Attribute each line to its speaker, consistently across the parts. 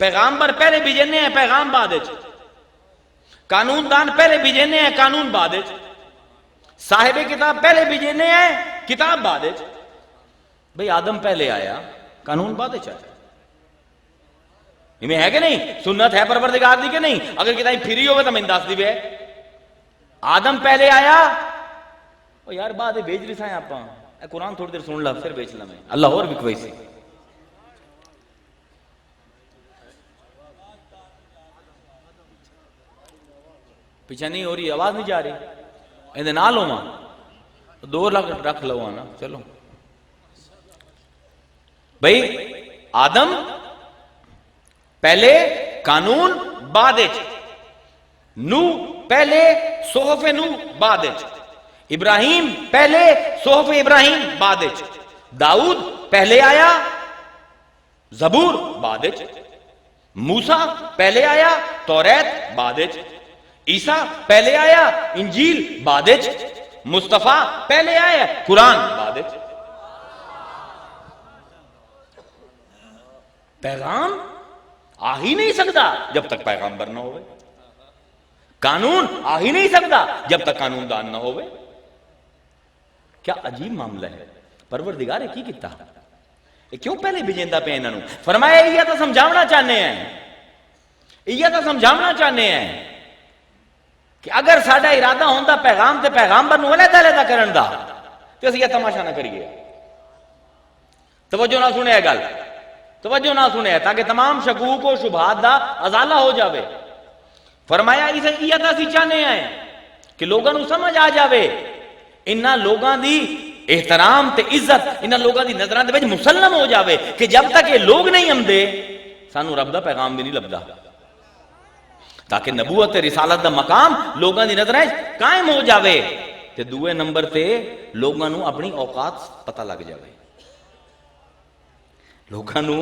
Speaker 1: پیغامبر پہلے بھیجنے ہیں پیغام بعد وچ، قانون دان پہلے بھیجنے ہیں قانون بعد وچ، صاحب کتاب پہلے بھیجنے ہیں کتاب بعد وچ۔ بھئی آدم پہلے آیا قانون بعد وچ آیا، میں ہے کہ نہیں؟ سنت ہے پروردگار دی کہ نہیں؟ اگر کتاب پھری ہوگا تو میں دس دی ہے آدم پہلے آیا او یار بعد بھیج لی سائیں آپ قرآن تھوڑی دیر سن لا پھر بیچ لا میں اللہ اور بھی کوئی سی پیچھے نہیں ہو رہی، آواز نہیں جا رہی، اندے نہ لو ماں 2 لاکھ رکھ لو آنا چلو بھئی آدم پہلے قانون بعد نو پہلے صحف نو بعد ابراہیم پہلے صحف ابراہیم بعد داؤد پہلے آیا زبور بعد موسیٰ پہلے آیا توریت بعد عیسیٰ پہلے آیا انجیل بعد مصطفیٰ پہلے آیا قرآن بعد پیغام آ ہی نہیں سکتا جب تک پیغامبر نہ ہوئے، قانون آ ہی نہیں سکتا جب تک قانون دان نہ ہوئے۔ کیا عجیب معاملہ ہے، پروردگار کی کتا یہ کیوں پہلے بھیجندہ پہ انہوں فرمایا یہ تو سمجھاونا چاہنے ہیں، یہ تو سمجھاونا چاہنے ہیں کہ اگر ساڈا ارادہ ہوندہ پیغام تے پیغامبر نو علیحدہ علیحدہ کرن دا تو اسی یہ تماشا نہ کریے۔ توجہ نہ سنے گل، توجہ نہ سنے تاکہ تمام شکوک و شبہات دا ازالہ ہو جاوے۔ فرمایا اسے یہ تو اسی چاہنے ہیں کہ لوگاں نو سمجھ آ جاوے، انہاں لوگاں دی احترام تے عزت انہاں لوگاں دی نظران دے وچ مسلم ہو جاوے کہ جب تک یہ لوگ نہیں آمدے سانو رب دا پیغام بھی نہیں لبدا، تاکہ نبوت تے رسالت دا مقام لوگاں دی نظریں قائم ہو جاوے تے دوے نمبر تے لوگاں نو اپنی اوقات پتہ لگ جاوے، لوگاں نو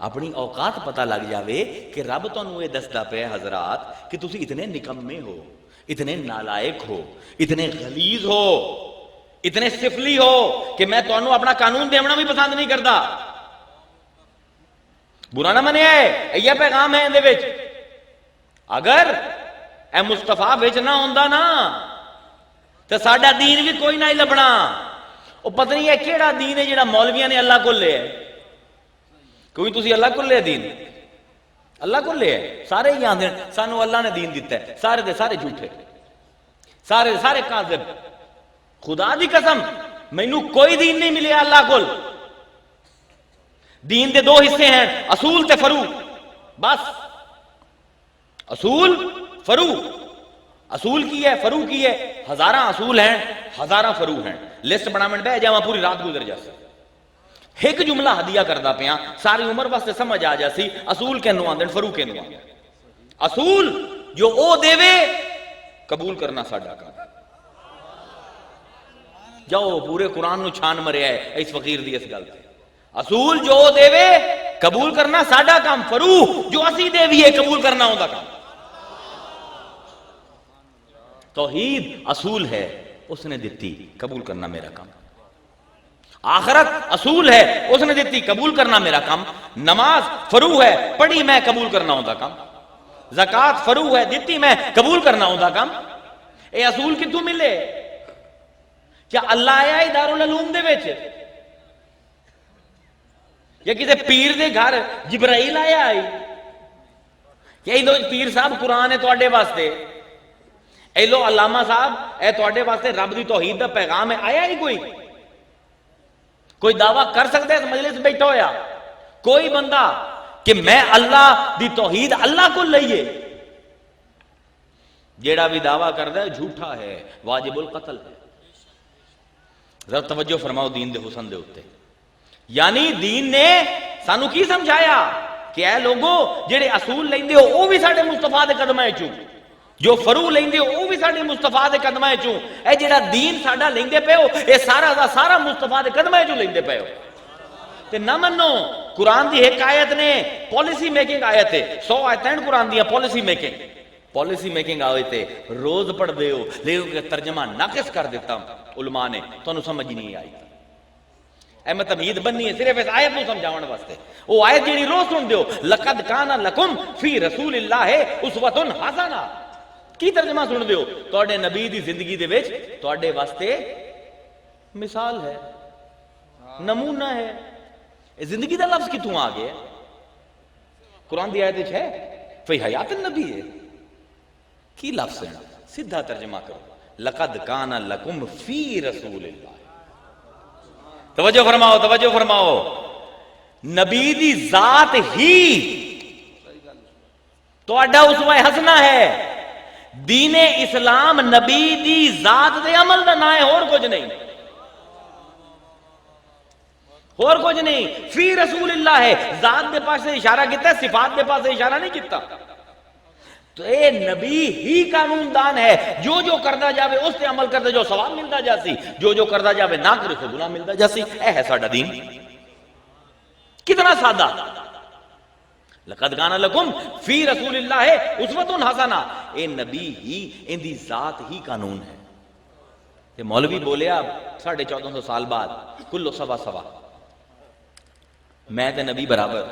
Speaker 1: اپنی اوقات پتہ لگ جاوے کہ رب تانوں یہ دسدا پے حضرات کہ تسی اتنے نکمے ہو، اتنے نالائق ہو، اتنے غلیظ ہو، اتنے سفلی ہو کہ میں تانوں اپنا قانون دیونا بھی پسند نہیں کرتا۔ برا نہ منیا ہے، یہ پیغام ہے اندے وچ، اگر اے مصطفیٰ وچ نہ ہوندا نا تے ساڈا دین بھی کوئی نہ لبنا۔ او پتہ نہیں ہے کیڑا دین ہے جڑا مولویاں نے اللہ کو لے ہے، کوئی تسی اللہ کو لے دین، اللہ کو لے ہے، سارے ہی آندے سانو اللہ نے دین دیتا ہے، سارے دے سارے جھوٹے، سارے دے سارے کاذب۔ خدا دی قسم مینوں کوئی دین نہیں ملیا اللہ کو۔ دین دے 2 حصے ہیں، اصول تے فرو، بس اصول فرو، اصول کی ہے فرو کی ہے، ہزاراں اصول ہیں ہزاراں فرو ہیں، لسٹ بنا میں بہ جاواں پوری رات گزر جاسی۔ ایک جملہ ہدیہ کردا پیاں ساری عمر واسطے سمجھ آ جاسی اصول کینوں آندے فرو کینوں آندے۔ اصول جو او دیوے قبول کرنا ساڈا کام، جاؤ پورے قرآن نو چھان مریا ہے اس فقیر دی اس گل تے، اصول جو دے وے قبول کرنا ساڈا کام، فرو جو اسی دے وی ہے قبول کرنا ہوندا کام۔ توحید اصول ہے اس نے دتی، قبول کرنا میرا کام۔ آخرت اصول ہے اس نے دتی، قبول کرنا میرا کام۔ نماز فرو ہے پڑھی میں قبول کرنا ہوندا کام۔ زکات فرو ہے دتی میں قبول کرنا ہوندا کام۔ اے اصول کتوں ملے؟ کیا اللہ آیا ہی دارالعلوم دے وچ یا کسی پیر دے گھر جبرائیل آیا آئی کہ اے لو پیر صاحب قرآن ہے تواڈے واسطے، اے لو علامہ صاحب اے تواڈے واسطے رب دی توحید دا پیغام ہے، آیا ہی کوئی دعویٰ کر سکتا ہے اس مجلس بیٹھا ہویا کوئی بندہ کہ میں اللہ دی توحید اللہ کو لئیے؟ جیڑا بھی دعویٰ کردا ہے جھوٹا ہے، واجب القتل ہے۔ ذرا توجہ فرماؤ دین دے حسن دے ہوتے، یعنی دین نے سانو کی سمجھایا کہ اے لوگوں جڑے اصول لیندے ہو وہ بھی ساڈے مصطفیٰ دے قدماں چوں، جو فرو لیندے ہو وہ بھی ساڈے مصطفیٰ دے قدماں چوں، اے جڑا دین ساڈا لیندے پے ہو اے سارا دا سارا مصطفیٰ دے قدماں چوں لیندے پے ہو۔ تے نہ منو قرآن دی ایک آیت نے پالیسی میکنگ آیت ہے، 100 آیتیں قرآن دی پالیسی میکنگ آیت ہے، روز پڑھ دے ہو لیکن ترجمہ ناقص کر دیتا علماء نے، تو انہوں سمجھ نہیں آئی۔ اے میں تمہید بننی ہے صرف اس آیت کو سمجھاؤن واسطے. وہ آیت جیڑی روز سن دیو لقد کان لکم فی رسول اللہ اسوۃ حسنہ کی ترجمہ سن دیو تواڈے نبی دی زندگی دے وچ تواڈے واسطے مثال ہے, نمونہ ہے. زندگی دا لفظ کتوں آ گیا؟ قرآن دی آیت ہے فی حیات النبی ہے. کی لفظ ہے؟ سیدھا ترجمہ کرو لقد کان لکم فی رسول اللہ. توجہ فرماؤ توجہ فرماؤ, نبی دی ذات ہی تواڈا اسوہ حسنہ ہے. دین اسلام نبی دی ذات دے عمل دا نام ہے, اور کچھ نہیں, اور کچھ نہیں. فی رسول اللہ ہے, ذات دے پاس سے اشارہ کیتا ہے, صفات دے پاس سے اشارہ نہیں کیتا. تو اے نبی ہی قانون دان ہے, جو کردہ جاوے اس تے عمل کردہ جو ثواب ملتا جاسی, جو کردہ جاوے نہ کرے تو گناہ ملتا جاسی. اے ہے ساڈا دین. کتنا سادہ. لقد کان لکم فی رسول اللہ اسوۃ حسنہ. اے نبی ہی ان دی ذات ہی قانون ہے. یہ مولوی بولیا 1450 سال بعد کلو سوا سوا, میں تے نبی برابر.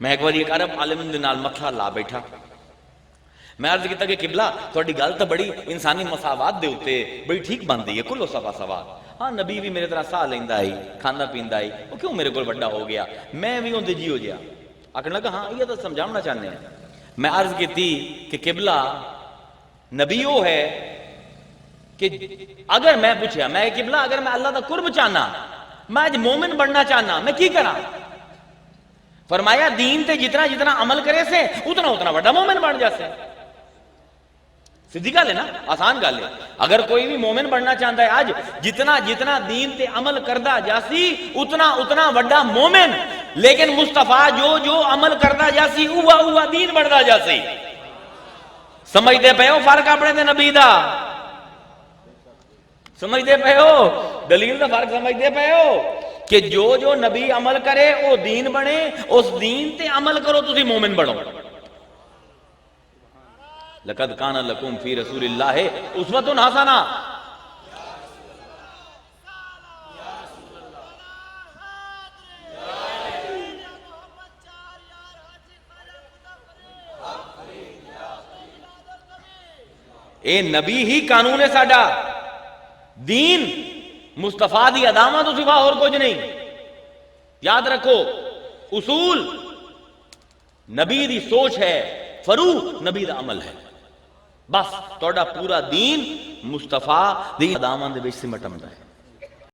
Speaker 1: میں ایک بار ایک عرب عالم دے نال متھا لا بیٹھا, میں عرض کیتا کہ قبلہ تھوڑی گل تو بڑی انسانی مساوات دے ہوتے بڑی ٹھیک بنتی ہے, کلو سوا سوا. ہاں نبی بھی میرے طرح ساہ لیندا ہی, کھانا پیندا ہی, وہ کیوں میرے کو بڑا ہو گیا, میں بھی اون دے جی ہو گیا. آخر لگا ہاں یہ تو سمجھانا چاہنے ہیں. میں عرض کی تھی کہ قبلہ نبی وہ ہے کہ اگر میں پوچھا میں قبلہ اگر میں اللہ دا قرب چاہنا, میں آج مومن بننا چاہنا, میں کی کرا؟ فرمایا دین تے جتنا جتنا عمل کرے سے اتنا اتنا بڑا مومن بن جاسے. سیدھی گل ہے نا, آسان گل ہے. اگر کوئی بھی مومن بننا چاہتا ہے آج جتنا جتنا دین تے عمل کردہ جاسی اتنا اتنا بڑا مومن. لیکن مصطفیٰ جو عمل کردہ جاسی اوہ دین بڑھتا جاسی. سمجھتے پے ہو فرق اپنے تے نبی دا؟ سمجھتے پے ہو دلیل دا فرق سمجھتے پے ہو کہ جو نبی عمل کرے وہ دین بنے, اس دین تے عمل کرو تسی مومن بنو. لقد کان لکم فی رسول اللہ اسوۃ حسنہ. اے نبی ہی قانون ہے ساڈا. دین مصطفیٰ دی ادامہ تو سوا اور کچھ نہیں. یاد رکھو اصول نبی دی سوچ ہے, فروع نبی دا عمل ہے. بس توڑا پورا دین مصطفیٰ دی ادامہ دے وچ سمٹ آندا ہے.